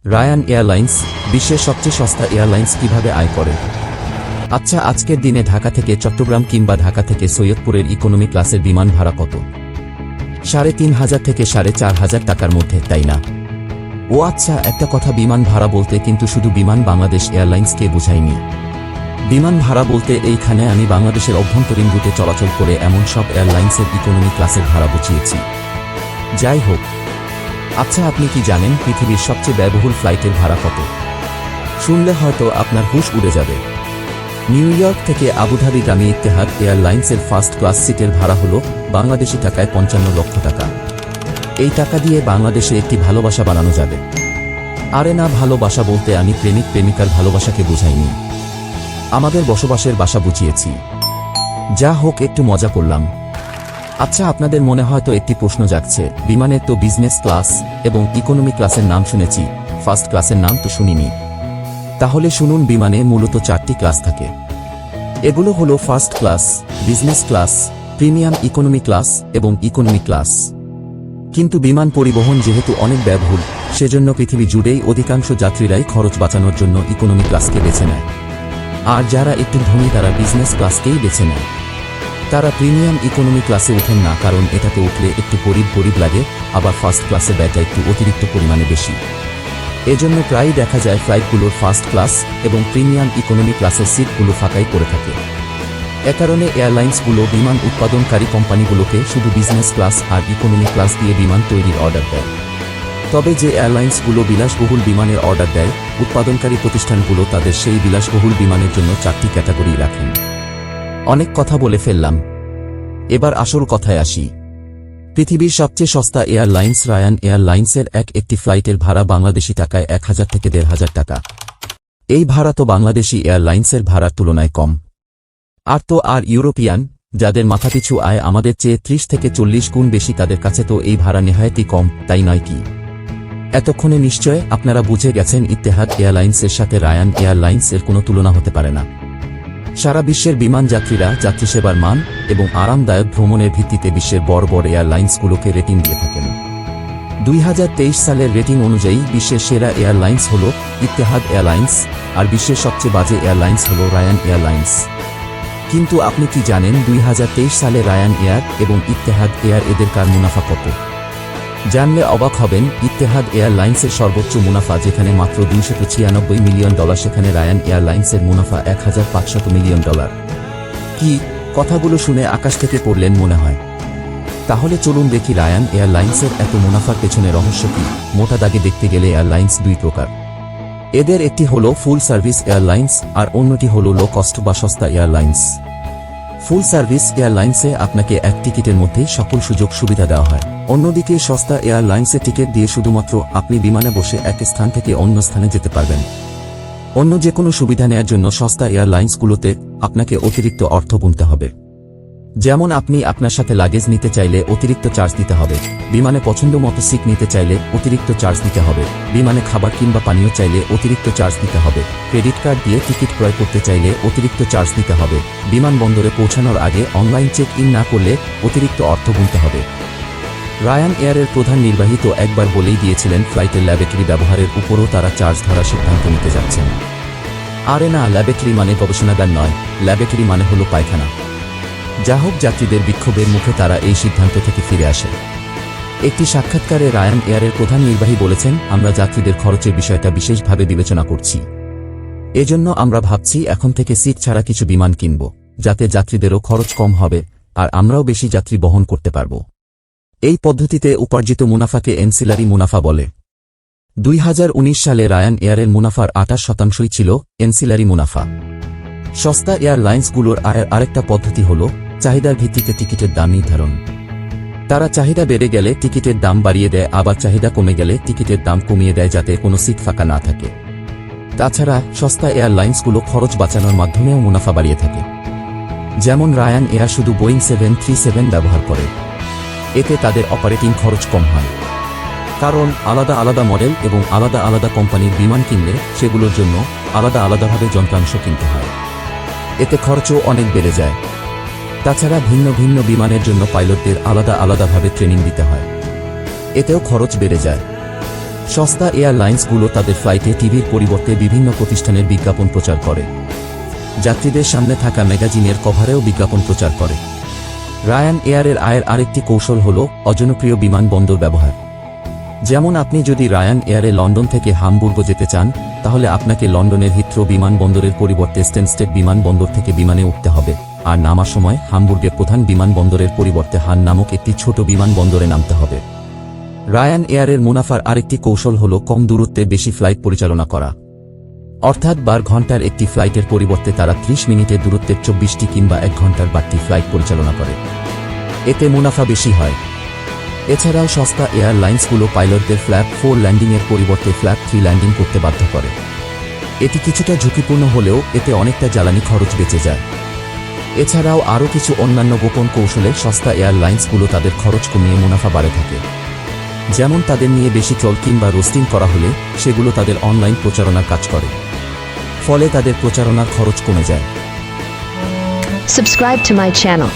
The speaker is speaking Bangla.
রায়ান এয়ারলাইন্স বিশ্বের সবচেয়ে সস্তা এয়ারলাইন্স কিভাবে আয় করে। আচ্ছা, আজকের দিনে ঢাকা থেকে চট্টগ্রাম কিংবা ঢাকা থেকে সৈয়দপুরের ইকোনমি ক্লাসের বিমান ভাড়া কত? ৩,৫০০ থেকে ৪,৫০০ টাকার মধ্যে, তাই না? ও আচ্ছা, একটা কথা, বিমান ভাড়া বলতে কিন্তু শুধু বিমান বাংলাদেশ এয়ারলাইন্সকে বোঝায়নি। বিমান ভাড়া বলতে এইখানে আমি বাংলাদেশের অভ্যন্তরীণ রুটে চলাচল করে এমন সব এয়ারলাইন্সের ইকোনমি ক্লাসের ভাড়া বুঝিয়েছি। যাই হোক, আচ্ছা, আপনি কি জানেন পৃথিবীর সবচেয়ে ব্যয়বহুল ফ্লাইটের ভাড়া কত? শুনলে হয়তো আপনার হুঁশ উড়ে যাবে। নিউ ইয়র্ক থেকে আবুধাবিগামী ইত্তেহাদ এয়ারলাইন্সের ফার্স্ট ক্লাস সিটের ভাড়া হল বাংলাদেশি টাকায় ৫৫ লক্ষ টাকা। এই টাকা দিয়ে বাংলাদেশে একটি ভালোবাসা বানানো যাবে। আরে না, ভালোবাসা বলতে আমি প্রেমিক প্রেমিকার ভালোবাসাকে বোঝাইনি, আমাদের বসবাসের বাসা বুঝিয়েছি। যা হোক, একটু মজা করলাম। আচ্ছা, আপনাদের মনে হয়তো একটি প্রশ্ন জাগছে, বিমানের তো বিজনেস ক্লাস এবং ইকোনমি ক্লাসের নাম শুনেছি, ফার্স্ট ক্লাসের নাম তো শুনিনি। তাহলে শুনুন, বিমানে মূলত 4টি ক্লাস থাকে। এগুলো হলো first class, business class, premium economy class এবং ইকোনমি ক্লাস। কিন্তু বিমান পরিবহন যেহেতু অনেক ব্যয়বহুল, সেজন্য পৃথিবী জুড়েই অধিকাংশ যাত্রীরাই খরচ বাঁচানোর জন্য ইকোনমি ক্লাসকে বেছে নেয়। আর যারা একটু ধনী তারা বিজনেস ক্লাসকেই বেছে নেয়। তারা প্রিমিয়াম ইকোনমি ক্লাসে ওঠেন না, কারণ এটাতে উঠলে একটু গরিব লাগে, আবার ফার্স্ট ক্লাসে ব্যয়টা একটু অতিরিক্ত পরিমাণে বেশি। এজন্য প্রায়ই দেখা যায় ফ্লাইটগুলোর ফার্স্ট ক্লাস এবং প্রিমিয়াম ইকোনমি ক্লাসের সিটগুলো ফাঁকাই পড়ে থাকে। এ কারণে এয়ারলাইন্সগুলো বিমান উৎপাদনকারী কোম্পানিগুলোকে শুধু বিজনেস ক্লাস আর ইকোনমি ক্লাস দিয়ে বিমান তৈরির অর্ডার দেয়। তবে যে এয়ারলাইন্সগুলো বিলাসবহুল বিমানের অর্ডার দেয়, উৎপাদনকারী প্রতিষ্ঠানগুলো তাদের সেই বিলাসবহুল বিমানের জন্য 4টি ক্যাটাগরি রাখেন। অনেক কথা বলে ফেললাম, এবার আসল কথায় আসি। পৃথিবীর সবচেয়ে সস্তা এয়ারলাইন্স রায়ান এয়ারলাইন্সের একটি ফ্লাইটের ভাড়া বাংলাদেশি টাকায় ১,০০০ থেকে ১,৫০০ টাকা। এই ভাড়া তো বাংলাদেশি এয়ারলাইন্সের ভাড়ার তুলনায় কম। আর ইউরোপিয়ান, যাদের মাথাপিছু আয় আমাদের চেয়ে ৩০ থেকে ৪০ গুণ বেশি, তাদের কাছে তো এই ভাড়া নেহায়েতই কম, তাই নয় কি? এতক্ষণে নিশ্চয় আপনারা বুঝে গেছেন ইত্তেহাদ এয়ারলাইন্সের সাথে রায়ান এয়ারলাইন্সের কোনো তুলনা হতে পারে না। সারা বিশ্বের বিমান যাত্রীরা যাত্রীসেবার মান এবং আরামদায়ক ভ্রমণের ভিত্তিতে বিশ্বের বড় বড় এয়ারলাইন্সগুলোকে রেটিং দিয়ে থাকেন। ২০২৩ সালের রেটিং অনুযায়ী বিশ্বের সেরা এয়ারলাইন্স হল ইত্তেহাদ এয়ারলাইন্স, আর বিশ্বের সবচেয়ে বাজে এয়ারলাইন্স হল রায়ান এয়ারলাইন্স। কিন্তু আপনি কি জানেন ২০২৩ সালে রায়ান এয়ার এবং ইত্তেহাদ এয়ার এদের কার মুনাফা কত? জানলে অবাক হবেন, ইত্তেহাদ এয়ারলাইন্সের সর্বোচ্চ মুনাফা যেখানে মাত্র $২৯৬ মিলিয়ন, সেখানে রায়ান এয়ারলাইন্সের মুনাফা $১,৫০০ মিলিয়ন। কি কথাগুলো শুনে আকাশ থেকে পড়লেন মনে হয়? তাহলে চলুন দেখি রায়ান এয়ারলাইন্সের এত মুনাফার পেছনে রহস্য কি। মোটা দাগে দেখতে গেলে এয়ারলাইন্স দুই প্রকার। এদের একটি হলো ফুল সার্ভিস এয়ারলাইন্স আর অন্যটি হলো লো কস্ট বা সস্তা এয়ারলাইন্স। ফুল সার্ভিস এয়ারলাইন্সে আপনাকে এক টিকিটের মধ্যেই সকল সুযোগ সুবিধা দেওয়া হয়। অন্যদিকে সস্তা এয়ারলাইন্সে টিকিট দিয়ে শুধুমাত্র আপনি বিমানে বসে এক স্থান থেকে অন্য স্থানে যেতে পারবেন। অন্য যে কোনো সুবিধা নেয়ার জন্য সস্তা এয়ারলাইন্সগুলোতে আপনাকে অতিরিক্ত অর্থ গুনতে হবে। যেমন আপনি আপনার সাথে লাগেজ নিতে চাইলে অতিরিক্ত চার্জ দিতে হবে, বিমানে পছন্দ মতো সিট নিতে চাইলে অতিরিক্ত চার্জ দিতে হবে, বিমানে খাবার কিংবা পানীয় চাইলে অতিরিক্ত চার্জ দিতে হবে, ক্রেডিট কার্ড দিয়ে টিকিট ক্রয় করতে চাইলে অতিরিক্ত চার্জ দিতে হবে, বিমানবন্দরে পৌঁছানোর আগে অনলাইন চেক ইন না করলে অতিরিক্ত অর্থ গুনতে হবে। রায়ান এয়ারের প্রধান নির্বাহী তো একবার বলেই দিয়েছিলেন ফ্লাইটের ল্যাবরেটরি ব্যবহারের উপরও তারা চার্জ ধরার সিদ্ধান্ত নিতে যাচ্ছেন। আরে না, ল্যাবরেটরি মানে গবেষণাগার নয়, ল্যাবরেটরি মানে হলো পায়খানা। যা হোক, যাত্রীদের বিক্ষোভের মুখে তারা এই সিদ্ধান্ত থেকে ফিরে আসে। একটি সাক্ষাৎকারে রায়ান এয়ারের প্রধান নির্বাহী বলেছেন, আমরা যাত্রীদের খরচের বিষয়টা বিশেষভাবে বিবেচনা করছি। এজন্য আমরা ভাবছি এখন থেকে সিট ছাড়া কিছু বিমান কিনব, যাতে যাত্রীদেরও খরচ কম হবে আর আমরাও বেশি যাত্রী বহন করতে পারব। এই পদ্ধতিতে উপার্জিত মুনাফাকে এনসিলারি মুনাফা বলে। ২০১৯ সালে রায়ান এয়ারের মুনাফার ২৮% ছিল এনসিলারি মুনাফা। সস্তা এয়ারলাইন্সগুলোর আয়ের আরেকটা পদ্ধতি হল চাহিদার ভিত্তিতে টিকিটের দাম নির্ধারণ। তারা চাহিদা বেড়ে গেলে টিকিটের দাম বাড়িয়ে দেয়, আবার চাহিদা কমে গেলে টিকিটের দাম কমিয়ে দেয়, যাতে কোনো সিট ফাঁকা না থাকে। তাছাড়া সস্তা এয়ারলাইন্সগুলো খরচ বাঁচানোর মাধ্যমেও মুনাফা বাড়িয়ে থাকে। যেমন রায়ান এয়ার শুধু বোয়িং 737 ব্যবহার করে, এতে তাদের অপারেটিং খরচ কম হয়। কারণ আলাদা আলাদা মডেল এবং আলাদা আলাদা কোম্পানির বিমান কিনলে সেগুলোর জন্য আলাদা আলাদাভাবে যন্ত্রাংশ কিনতে হয়, এতে খরচও অনেক বেড়ে যায়। তাছাড়া ভিন্ন ভিন্ন বিমানের জন্য পাইলটদের আলাদা আলাদাভাবে ট্রেনিং দিতে হয়, এতেও খরচ বেড়ে যায়। সস্তা এয়ারলাইন্সগুলো তাদের ফ্লাইটে টিভির পরিবর্তে বিভিন্ন প্রতিষ্ঠানের বিজ্ঞাপন প্রচার করে। যাত্রীদের সামনে থাকা ম্যাগাজিনের কভারেও বিজ্ঞাপন প্রচার করে। রায়ান এয়ারের আয়ের আরেকটি কৌশল হল অজনপ্রিয় বিমানবন্দর ব্যবহার। যেমন আপনি যদি রায়ান এয়ারে লন্ডন থেকে হামবুর্গ যেতে চান, তাহলে আপনাকে লন্ডনের হিথ্রো বিমানবন্দরের পরিবর্তে স্টেনস্টেড বিমানবন্দর থেকে বিমানে উঠতে হবে, আর নামার সময় হামবুর্গের প্রধান বিমানবন্দরের পরিবর্তে হান নামক একটি ছোট বিমানবন্দরে নামতে হবে। রায়ান এয়ারের মুনাফার আরেকটি কৌশল হল কম দূরত্বে বেশি ফ্লাইট পরিচালনা করা। অর্থাৎ 12 ঘন্টার একটি ফ্লাইটের পরিবর্তে তারা 30 মিনিটের দূরত্বের 24টি কিংবা 1 ঘন্টার বাড়তি ফ্লাইট পরিচালনা করে। এতে মুনাফা বেশি হয়। এছাড়াও সস্তা এয়ারলাইন্সগুলো পাইলটদের ফ্ল্যাপ 4 ল্যান্ডিংয়ের পরিবর্তে ফ্ল্যাপ 3 ল্যান্ডিং করতে বাধ্য করে। এটি কিছুটা ঝুঁকিপূর্ণ হলেও এতে অনেকটা জ্বালানি খরচ বেঁচে যায়। এছাড়াও আরও কিছু অন্যান্য গোপন কৌশলে সস্তা এয়ারলাইন্সগুলো তাদের খরচ কমিয়ে মুনাফা বাড়ে থাকে। যেমন তাদের নিয়ে বেশি ট্রল কিংবা রোস্টিং করা হলে সেগুলো তাদের অনলাইন প্রচারণার কাজ করে, ফলে তাদের প্রচারণার খরচ কমে যায়। Subscribe to my channel.